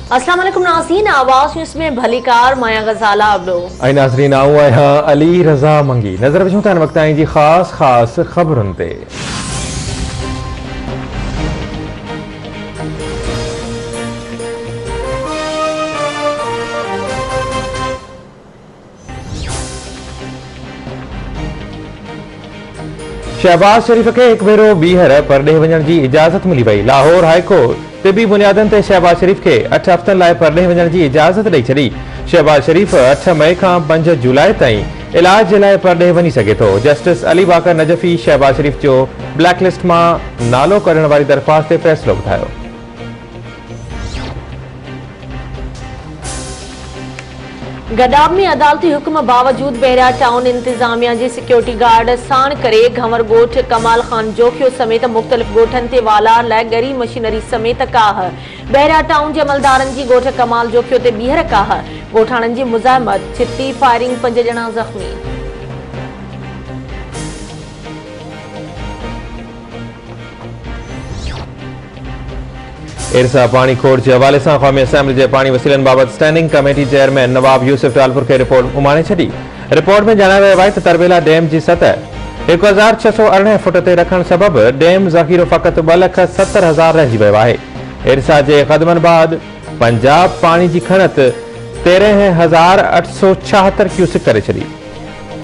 अस्सलाम वालेकुम नाज़रीन, आवाज़ न्यूज़ में भली कार माया गजाला अबड़ो ऐं नाज़रीन आऊं आहियां अली रज़ा मंगी। नज़र विझूं था वक़्त जी ख़ास ख़बरुनि ते। शहबाज शरीफ के एक भेरो बीहर परॾेह वञण जी इजाज़त मिली वई। लाहौर हाई कोर्ट तिबी बुनियादनि ते शहबाज शरीफ के 8 हफ़्तनि लाइ परॾेह वञण जी इजाज़त ॾेई छॾी। शहबाज शरीफ 8 मई खां 5 जुलाई ताईं इलाज जे लाइ परॾेह वञी सघे थो। जस्टिस अली बाकर नजफ़ी शहबाज शरीफ जो ब्लैकलिस्ट मां नालो कढण वारी दरख़्वास्त ते फ़ैसिलो ॿुधायो। गडाब में अदालती हुक्म बावजूद बहरिया टाउन इंतजामिया जी सिक्योरिटी गार्ड साण करे घंवर ॻोठ कमाल खान जोखियो समेत मुख़्तलिफ़ ॻोठनि ते वालार लाइ गरी मशीनरी समेत काह। बहरिया टाउन जे अमलदारनि जी ॻोठ कमाल जोखियो ते ॿीहर काह। ॻोठाणनि जी मुज़ाहमत, छिती फायरिंग, 5 ॼणा ज़ख़्मी। इरसा पानी खोड़ के हवाले से क़ौमी असेंबली के पानी वसीलन बाबत स्टैंडिंग कमेटी चेयरमैन नवाब यूसुफ टालपुर के रिपोर्ट उमाणे छड़ी। रिपोर्ट में जणायो वियो आहे त तरबेला डैम की सतह 1618 फुट ते रखण सबब डैम ज़ख़ीरो फ़क़त 2,70,000 रहिजी वियो आहे। इरसा के क़दमनि बाद पंजाब पानी की खणत 13,876 क्यूसिक करे छड़ी।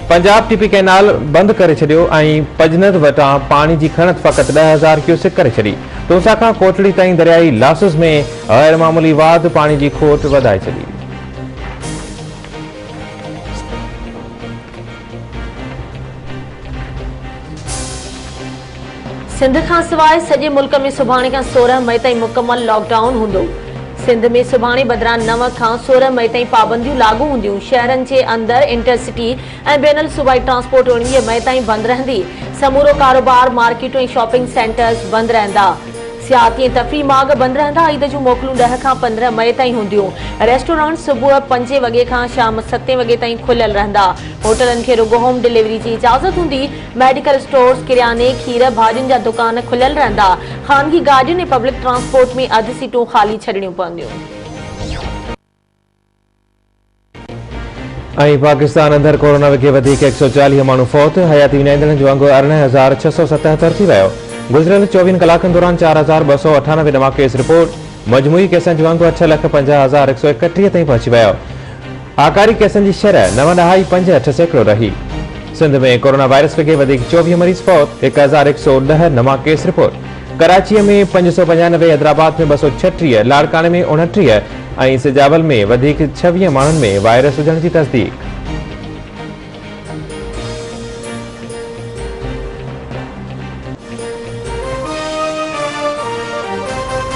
पंजाब टीपी कैनाल बंद करे छड़ियो ऐं पजनत वटां पानी की खणत फ़क़त 10,000 क्यूसिक करे छड़ी। तोसा खां कोटड़ी ताईं दरियाई लासिस में गैर मामूली वाद पानी की खोट वधाए छड़ी। सिंध खां सवाइ सॼे मुल्क में सुभाणे खां 16 मई ताईं मुकमल लॉकडाउन हूंदो। सिंध में सुभाणे बदिरां 9 खां 16 मई ताईं पाबंदियूं लागू हूंदियूं। शहरनि जे अंदरि इंटरसिटी ऐं बैनल सूबाई ट्रांसपोर्ट 19 मई ताईं बंदि रहंदी। समूरो कारोबार, मार्केटूं ऐं शॉपिंग सेंटर्स बंदि रहंदा। सियाती ऐं तफ़री मार्ग बंदि रहंदा। ईद जूं मोकलूं 10 खां 15 मई ताईं हूंदियूं। रेस्टोरेंट सुबुह 5 वॻे खां शाम 7 वॻे ताईं खुलियल रहंदा। होटलनि खे रुगो होम डिलीवरी जी इजाज़त हूंदी। मेडिकल स्टोर्स, किरियाने, खीर, भाॼियुनि जा दुकान खुलियल रहंदा। ख़ानगी गाॾियुनि ऐं पब्लिक ट्रांसपोर्ट में अधु सीटूं ख़ाली छॾणियूं पवंदियूं। पाकिस्तान अंदर कोरोना के 140 माण्हू फौत। हयाती विञाईंदड़नि जो अंग 18,677 थी वियो। गुज़िरियल 24 कलाकनि दौरान 4,298 नवां केस रिपोर्ट। मजमूई केसनि जो अंग 8,50,131 ताईं पहुची वियो। आकारी केसनि जी शरह 9.58% रही। सिंध में कोरोना वायरस के 24 मरीज फौत। 1,110 नवां केस रिपोर्ट। कराची में 595, हैदराबाद में 236, लाड़काने में 29 ऐं सिजावल में 26 माण्हुनि में वायरस हुजण जी तस्दीक।